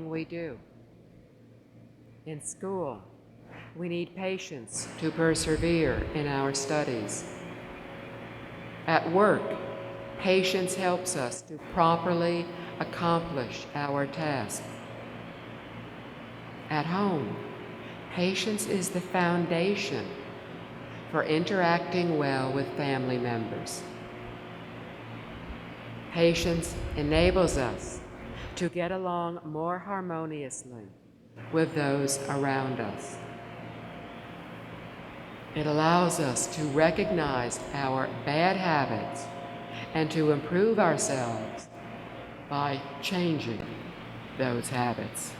everything we do. In school, we need patience to persevere in our studies. At work, patience helps us to properly accomplish our task. At home, patience is the foundation for interacting well with family members. Patience enables us to get along more harmoniously with those around us. It allows us to recognize our bad habits and to improve ourselves by changing those habits.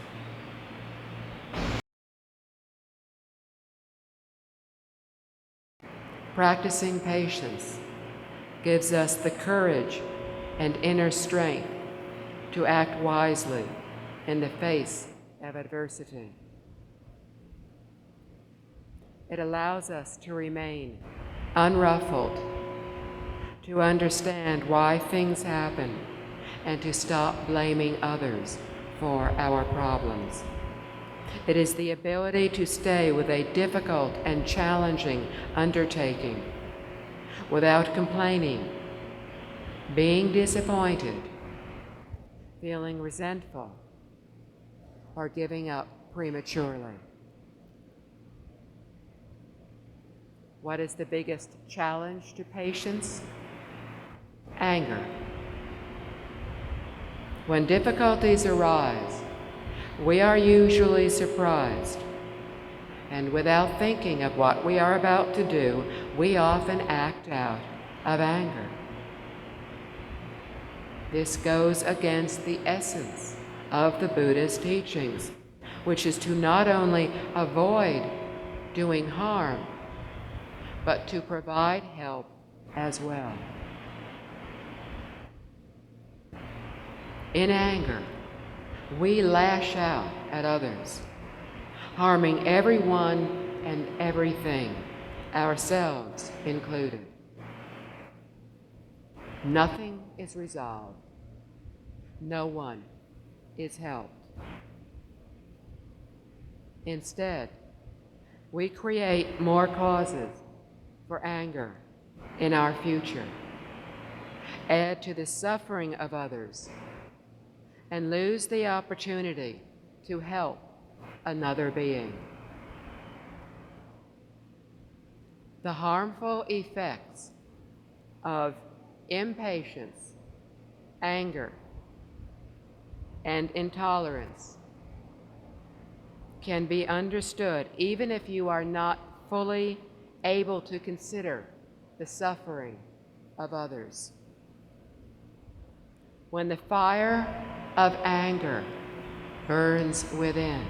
Practicing patience gives us the courage and inner strength to act wisely in the face of adversity. It allows us to remain unruffled, to understand why things happen, and to stop blaming others for our problems. It is the ability to stay with a difficult and challenging undertaking without complaining, being disappointed, feeling resentful, or giving up prematurely. What is the biggest challenge to patience? Anger. When difficulties arise, we are usually surprised, and without thinking of what we are about to do, we often act out of anger. This goes against the essence of the Buddha's teachings, which is to not only avoid doing harm, but to provide help as well. In anger, we lash out at others, harming everyone and everything, ourselves included. Nothing is resolved. No one is helped. Instead, we create more causes for anger in our future, add to the suffering of others, and lose the opportunity to help another being. The harmful effects of impatience, anger, and intolerance can be understood even if you are not fully able to consider the suffering of others. When the fire of anger burns within,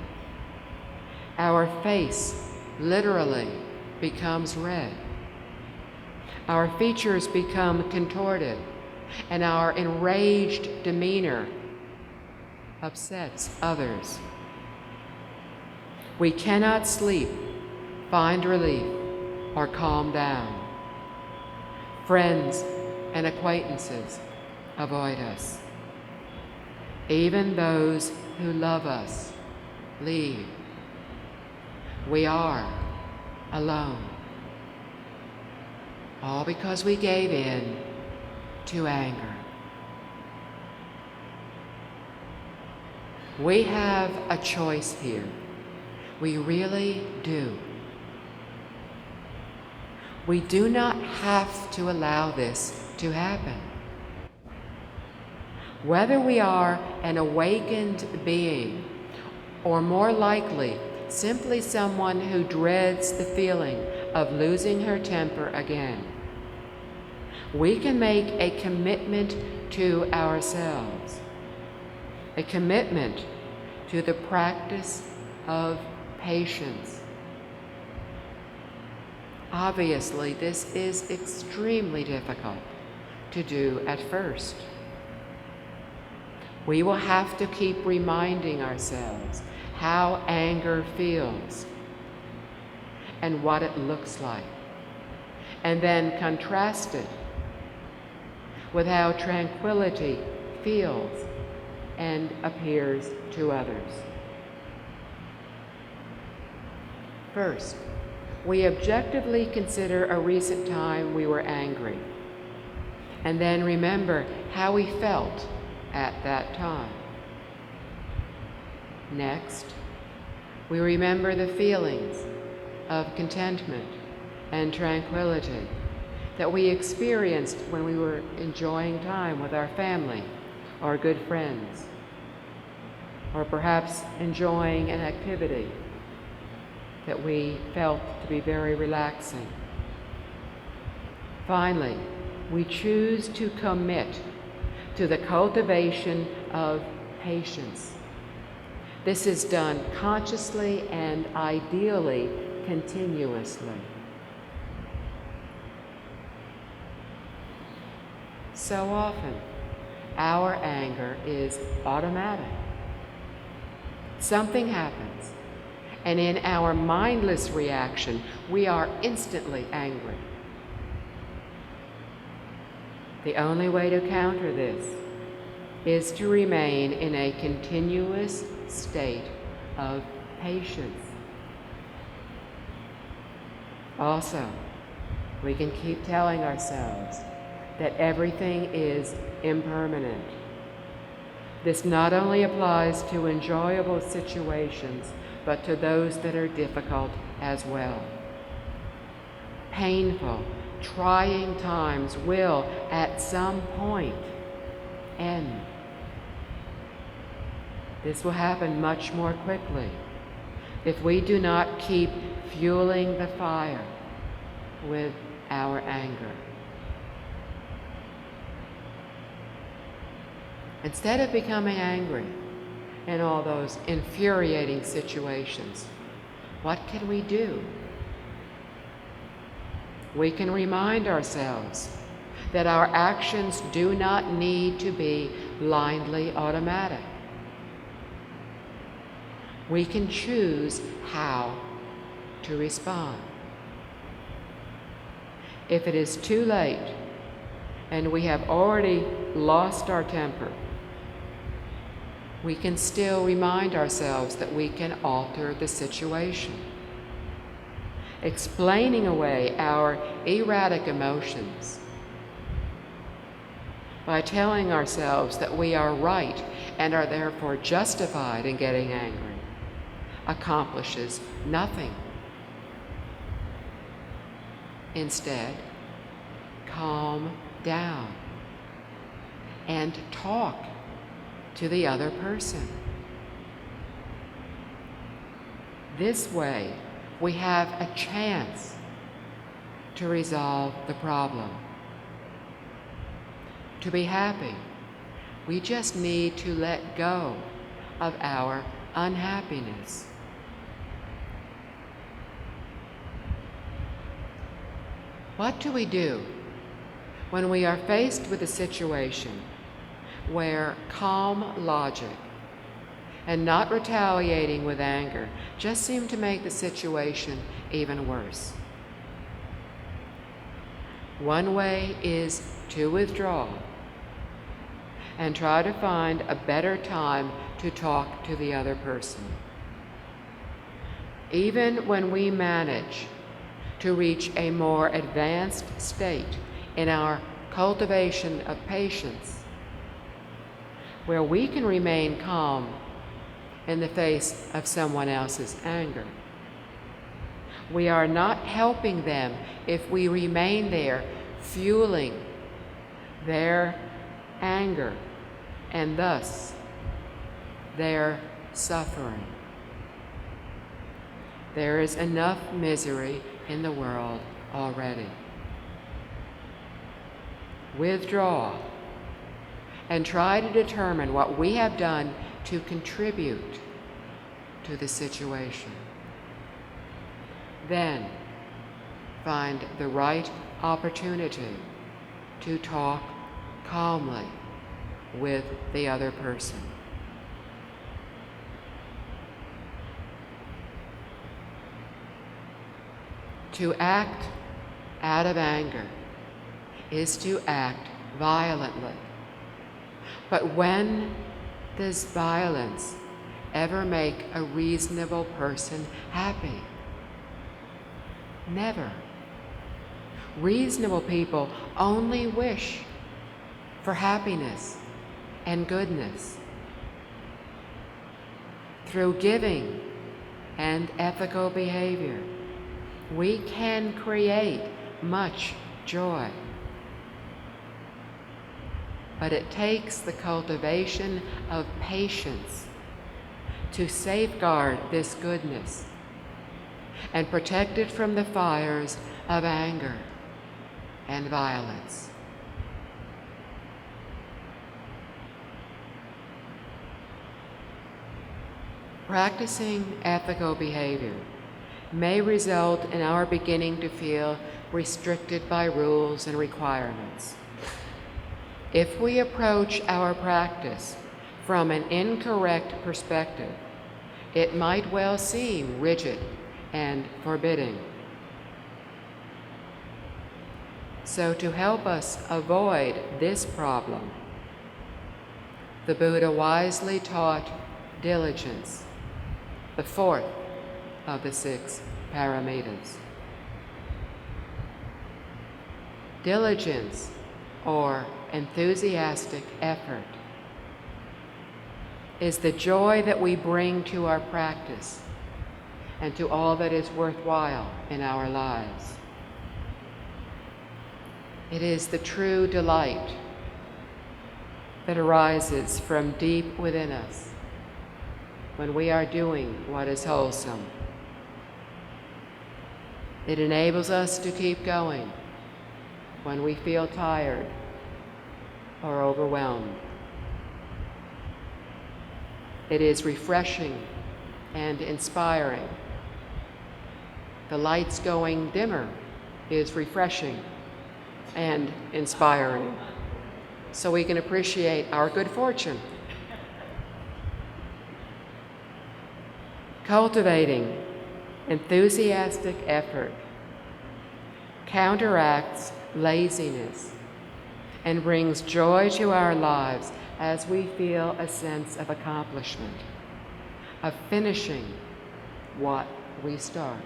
our face literally becomes red. Our features become contorted, and our enraged demeanor upsets others. We cannot sleep, find relief, or calm down. Friends and acquaintances avoid us. Even those who love us leave. We are alone, all because we gave in to anger. We have a choice here. We really do. We do not have to allow this to happen. Whether we are an awakened being, or more likely, simply someone who dreads the feeling of losing her temper again, we can make a commitment to ourselves, a commitment to the practice of patience. Obviously, this is extremely difficult to do at first. We will have to keep reminding ourselves how anger feels and what it looks like, and then contrast it with how tranquility feels and appears to others. First, we objectively consider a recent time we were angry, and then remember how we felt at that time. Next, we remember the feelings of contentment and tranquility that we experienced when we were enjoying time with our family or good friends, or perhaps enjoying an activity that we felt to be very relaxing. Finally, we choose to commit to the cultivation of patience. This is done consciously and ideally continuously. So often, our anger is automatic. Something happens, and in our mindless reaction, we are instantly angry. The only way to counter this is to remain in a continuous state of patience. Also, we can keep telling ourselves that everything is impermanent. This not only applies to enjoyable situations, but to those that are difficult as well. Painful, trying times will, at some point, end. This will happen much more quickly if we do not keep fueling the fire with our anger. Instead of becoming angry in all those infuriating situations, what can we do? We can remind ourselves that our actions do not need to be blindly automatic. We can choose how to respond. If it is too late and we have already lost our temper, we can still remind ourselves that we can alter the situation. Explaining away our erratic emotions by telling ourselves that we are right and are therefore justified in getting angry accomplishes nothing. Instead, calm down and talk to the other person. This way, we have a chance to resolve the problem. To be happy, we just need to let go of our unhappiness. What do we do when we are faced with a situation where calm logic and not retaliating with anger just seem to make the situation even worse? One way is to withdraw and try to find a better time to talk to the other person. Even when we manage to reach a more advanced state in our cultivation of patience, where we can remain calm in the face of someone else's anger, we are not helping them if we remain there fueling their anger and thus their suffering. There is enough misery in the world already. Withdraw and try to determine what we have done to contribute to the situation. Then find the right opportunity to talk calmly with the other person. To act out of anger is to act violently. But when Does violence ever make a reasonable person happy? Never. Reasonable people only wish for happiness and goodness. Through giving and ethical behavior, we can create much joy. But it takes the cultivation of patience to safeguard this goodness and protect it from the fires of anger and violence. Practicing ethical behavior may result in our beginning to feel restricted by rules and requirements. If we approach our practice from an incorrect perspective, it might well seem rigid and forbidding. So to help us avoid this problem, the Buddha wisely taught diligence, the fourth of the 6 paramitas. Diligence, or enthusiastic effort, is the joy that we bring to our practice and to all that is worthwhile in our lives. It is the true delight that arises from deep within us when we are doing what is wholesome. It enables us to keep going when we feel tired or overwhelmed. It is refreshing and inspiring. The lights going dimmer is refreshing and inspiring, so we can appreciate our good fortune. Cultivating enthusiastic effort counteracts laziness and brings joy to our lives as we feel a sense of accomplishment, of finishing what we start.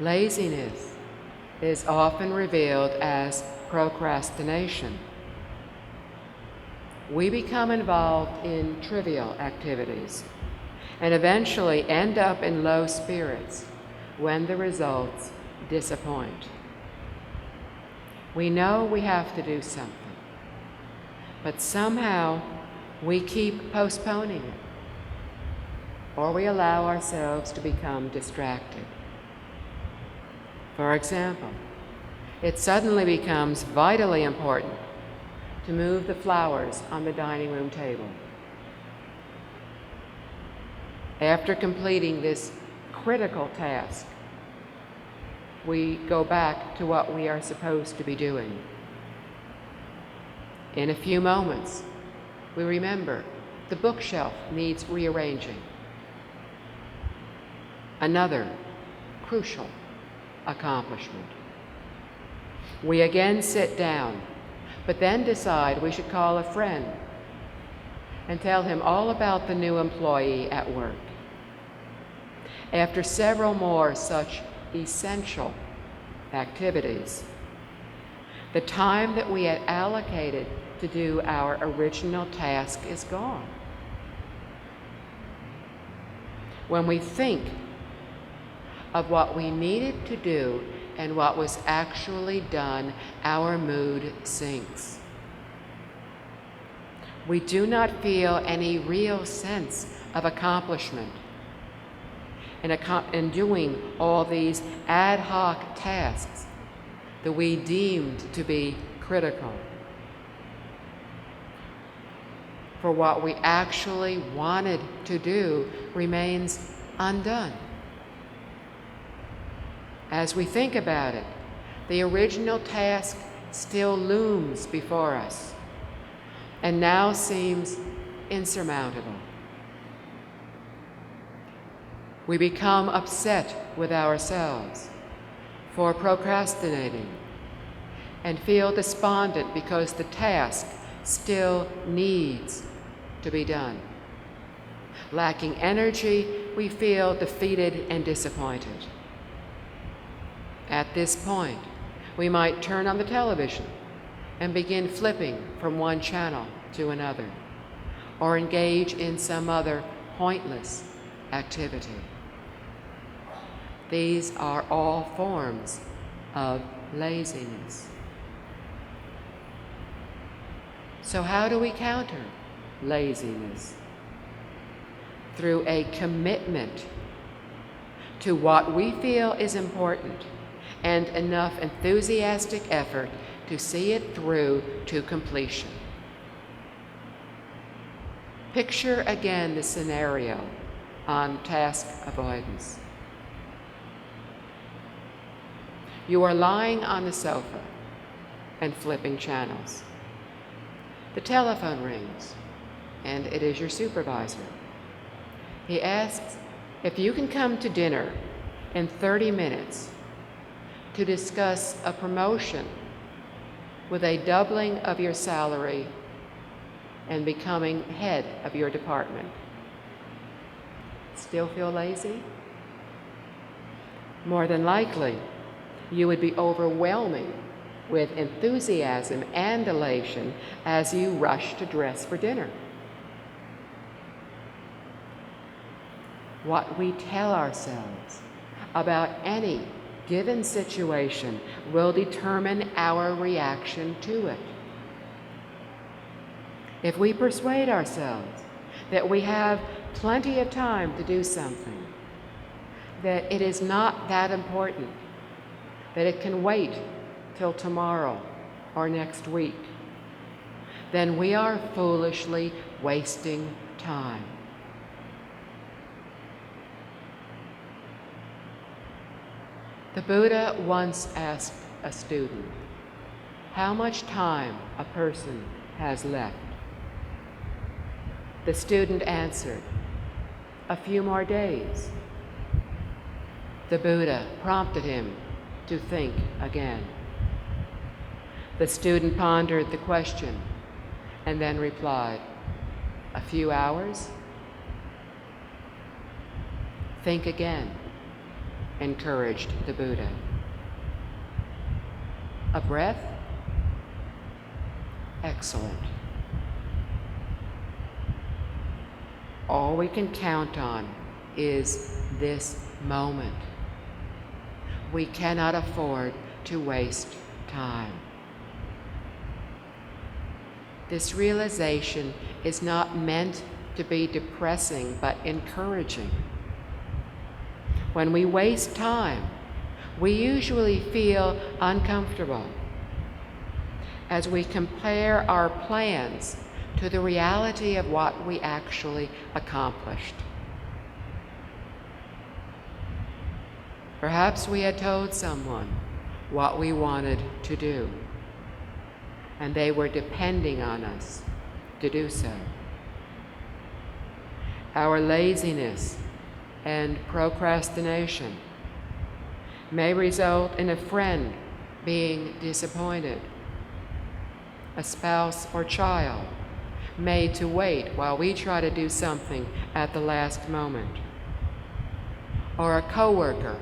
Laziness is often revealed as procrastination. We become involved in trivial activities and eventually end up in low spirits when the results disappoint. We know we have to do something, but somehow we keep postponing it, or we allow ourselves to become distracted. For example, it suddenly becomes vitally important to move the flowers on the dining room table. After completing this critical task, we go back to what we are supposed to be doing. In a few moments, we remember the bookshelf needs rearranging. Another crucial accomplishment. We again sit down, but then decide we should call a friend and tell him all about the new employee at work. After several more such essential activities, the time that we had allocated to do our original task is gone. When we think of what we needed to do and what was actually done, our mood sinks. We do not feel any real sense of accomplishment in doing all these ad hoc tasks that we deemed to be critical. For what we actually wanted to do remains undone. As we think about it, the original task still looms before us and now seems insurmountable. We become upset with ourselves for procrastinating and feel despondent because the task still needs to be done. Lacking energy, we feel defeated and disappointed. At this point, we might turn on the television and begin flipping from one channel to another, or engage in some other pointless activity. These are all forms of laziness. So how do we counter laziness? Through a commitment to what we feel is important and enough enthusiastic effort to see it through to completion. Picture again the scenario on task avoidance. You are lying on the sofa and flipping channels. The telephone rings, and it is your supervisor. He asks if you can come to dinner in 30 minutes to discuss a promotion with a doubling of your salary and becoming head of your department. Still feel lazy? More than likely, you would be overwhelming with enthusiasm and elation as you rush to dress for dinner. What we tell ourselves about any given situation will determine our reaction to it. If we persuade ourselves that we have plenty of time to do something, that it is not that important, that it can wait till tomorrow or next week, then we are foolishly wasting time. The Buddha once asked a student how much time a person has left. The student answered, "A few more days." The Buddha prompted him to think again. The student pondered the question and then replied, "A few hours?" "Think again," encouraged the Buddha. "A breath?" "Excellent." All we can count on is this moment. We cannot afford to waste time. This realization is not meant to be depressing, but encouraging. When we waste time, we usually feel uncomfortable as we compare our plans to the reality of what we actually accomplished. Perhaps we had told someone what we wanted to do, and they were depending on us to do so. Our laziness and procrastination may result in a friend being disappointed, a spouse or child made to wait while we try to do something at the last moment, or a coworker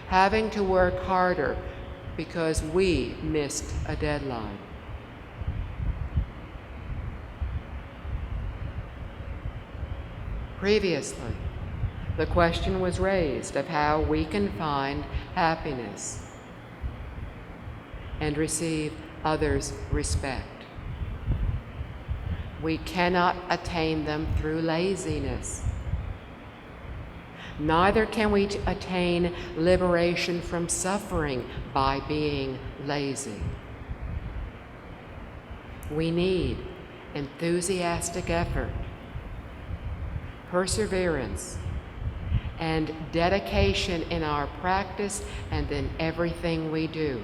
having to work harder because we missed a deadline. Previously, the question was raised of how we can find happiness and receive others' respect. We cannot attain them through laziness. Neither can we attain liberation from suffering by being lazy. We need enthusiastic effort, perseverance, and dedication in our practice and in everything we do.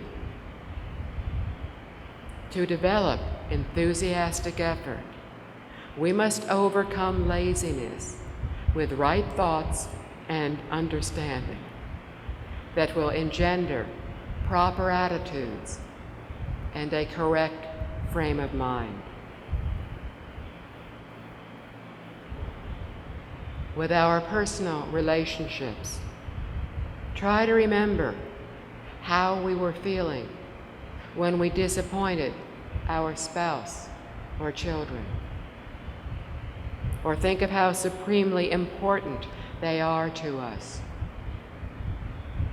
To develop enthusiastic effort, we must overcome laziness with right thoughts and understanding that will engender proper attitudes and a correct frame of mind. with our personal relationships. Try to remember how we were feeling when we disappointed our spouse or children. Or think of how supremely important they are to us.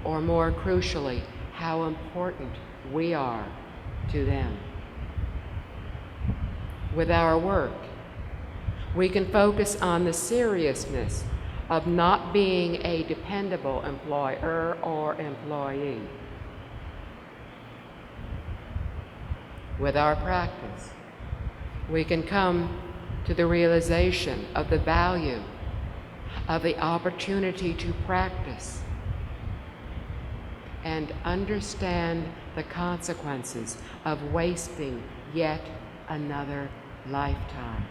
Or more crucially, how important we are to them. With our work, we can focus on the seriousness of not being a dependable employer or employee. With our practice, we can come to the realization of the value of the opportunity to practice and understand the consequences of wasting yet another lifetime.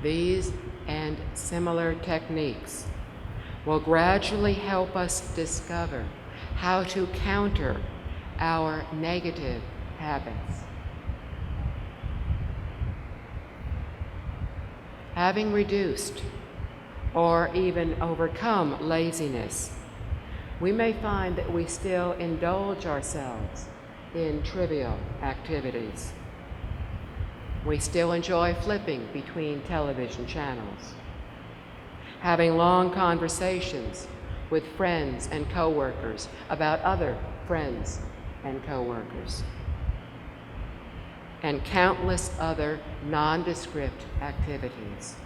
These and similar techniques will gradually help us discover how to counter our negative habits. Having reduced or even overcome laziness, we may find that we still indulge ourselves in trivial activities. We still enjoy flipping between television channels, having long conversations with friends and coworkers about other friends and coworkers, and countless other nondescript activities.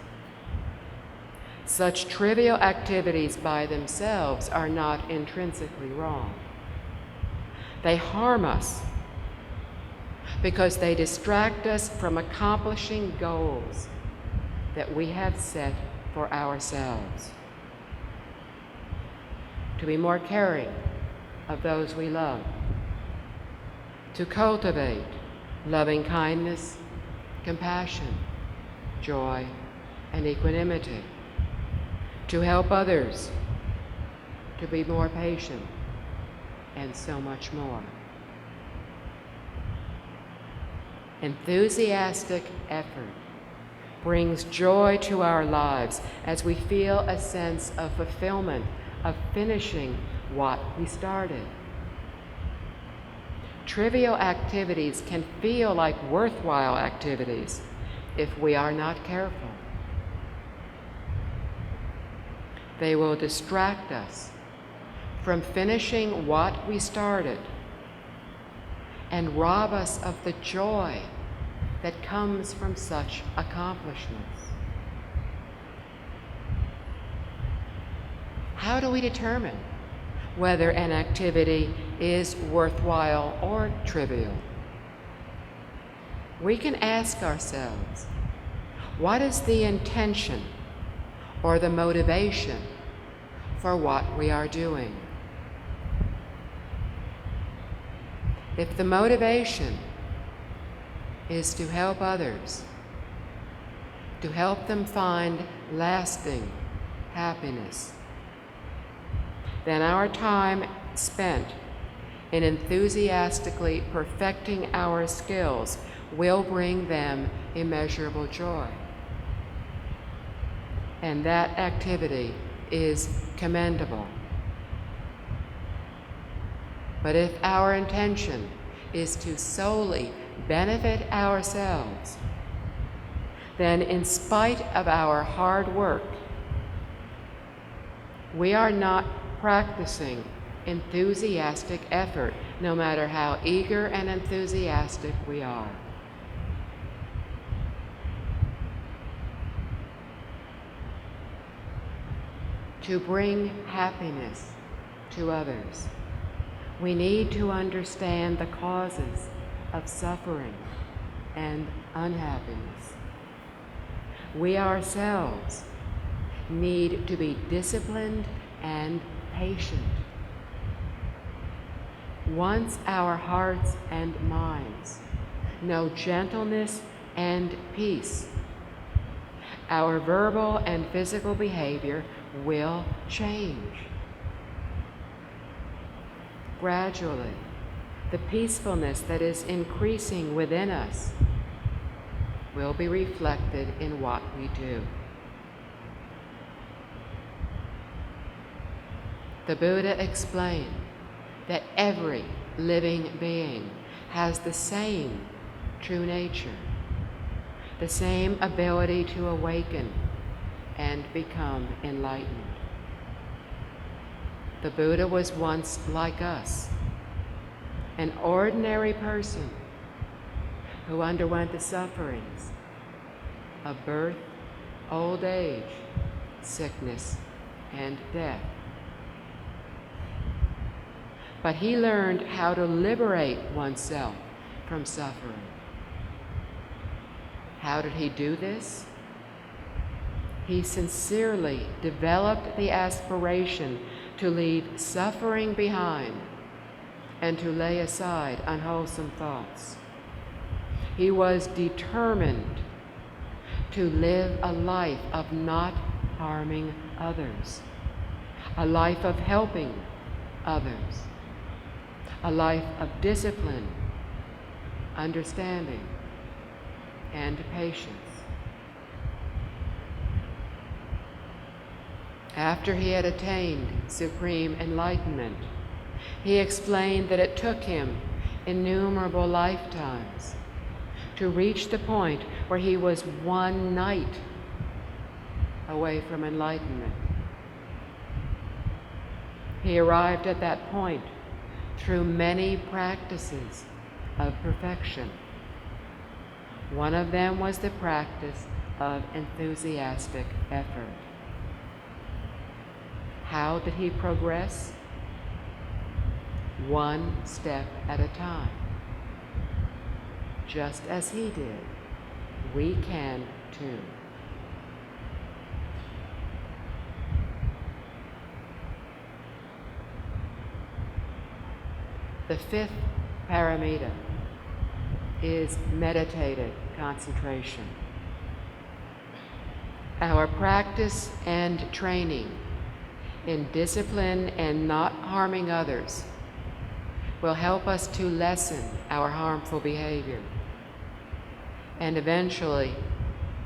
Such trivial activities by themselves are not intrinsically wrong. They harm us because they distract us from accomplishing goals that we have set for ourselves. To be more caring of those we love, to cultivate loving kindness, compassion, joy, and equanimity, to help others, to be more patient, and so much more. Enthusiastic effort brings joy to our lives as we feel a sense of fulfillment, of finishing what we started. Trivial activities can feel like worthwhile activities if we are not careful. They will distract us from finishing what we started and rob us of the joy that comes from such accomplishments. How do we determine whether an activity is worthwhile or trivial? We can ask ourselves, what is the intention or the motivation for what we are doing? If the motivation is to help others, to help them find lasting happiness, then our time spent in enthusiastically perfecting our skills will bring them immeasurable joy. And that activity is commendable. But if our intention is to solely benefit ourselves, then in spite of our hard work, we are not practicing enthusiastic effort, no matter how eager and enthusiastic we are. To bring happiness to others, we need to understand the causes of suffering and unhappiness. We ourselves need to be disciplined and patient. Once our hearts and minds know gentleness and peace, our verbal and physical behavior will change. Gradually, the peacefulness that is increasing within us will be reflected in what we do. The Buddha explained that every living being has the same true nature, the same ability to awaken and become enlightened. The Buddha was once like us, an ordinary person who underwent the sufferings of birth, old age, sickness, and death. But he learned how to liberate oneself from suffering. How did he do this? He sincerely developed the aspiration to leave suffering behind and to lay aside unwholesome thoughts. He was determined to live a life of not harming others, a life of helping others, a life of discipline, understanding, and patience. After he had attained supreme enlightenment, he explained that it took him innumerable lifetimes to reach the point where he was one night away from enlightenment. He arrived at that point through many practices of perfection. One of them was the practice of enthusiastic effort. How did he progress? One step at a time. Just as he did, we can too. The fifth paramita is meditative concentration. Our practice and training in discipline and not harming others will help us to lessen our harmful behavior and eventually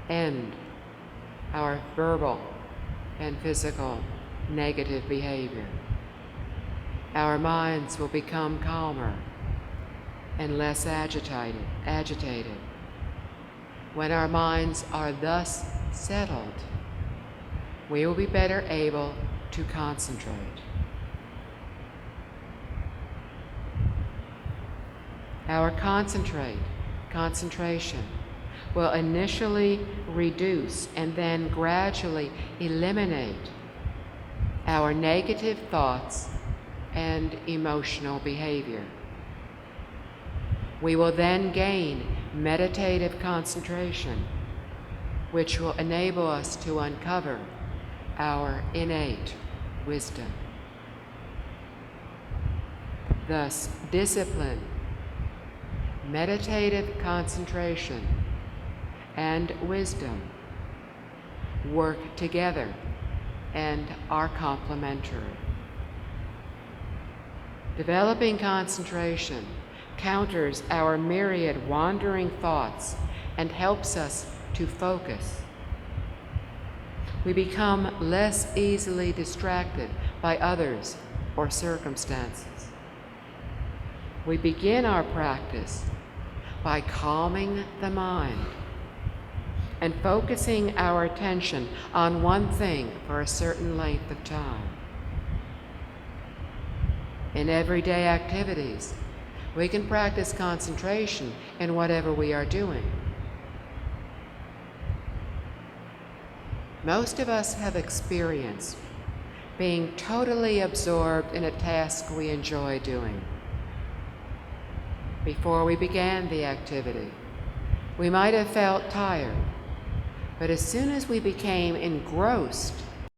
end our verbal and physical negative behavior. Our minds will become calmer and less agitated. When our minds are thus settled, we will be better able to concentrate. Our concentration will initially reduce and then gradually eliminate our negative thoughts and emotional behavior. We will then gain meditative concentration, which will enable us to uncover our innate wisdom. Thus, discipline, meditative concentration, and wisdom work together and are complementary. Developing concentration counters our myriad wandering thoughts and helps us to focus. We become less easily distracted by others or circumstances. We begin our practice by calming the mind and focusing our attention on one thing for a certain length of time. In everyday activities, we can practice concentration in whatever we are doing. Most of us have experienced being totally absorbed in a task we enjoy doing. Before we began the activity, we might have felt tired, but as soon as we became engrossed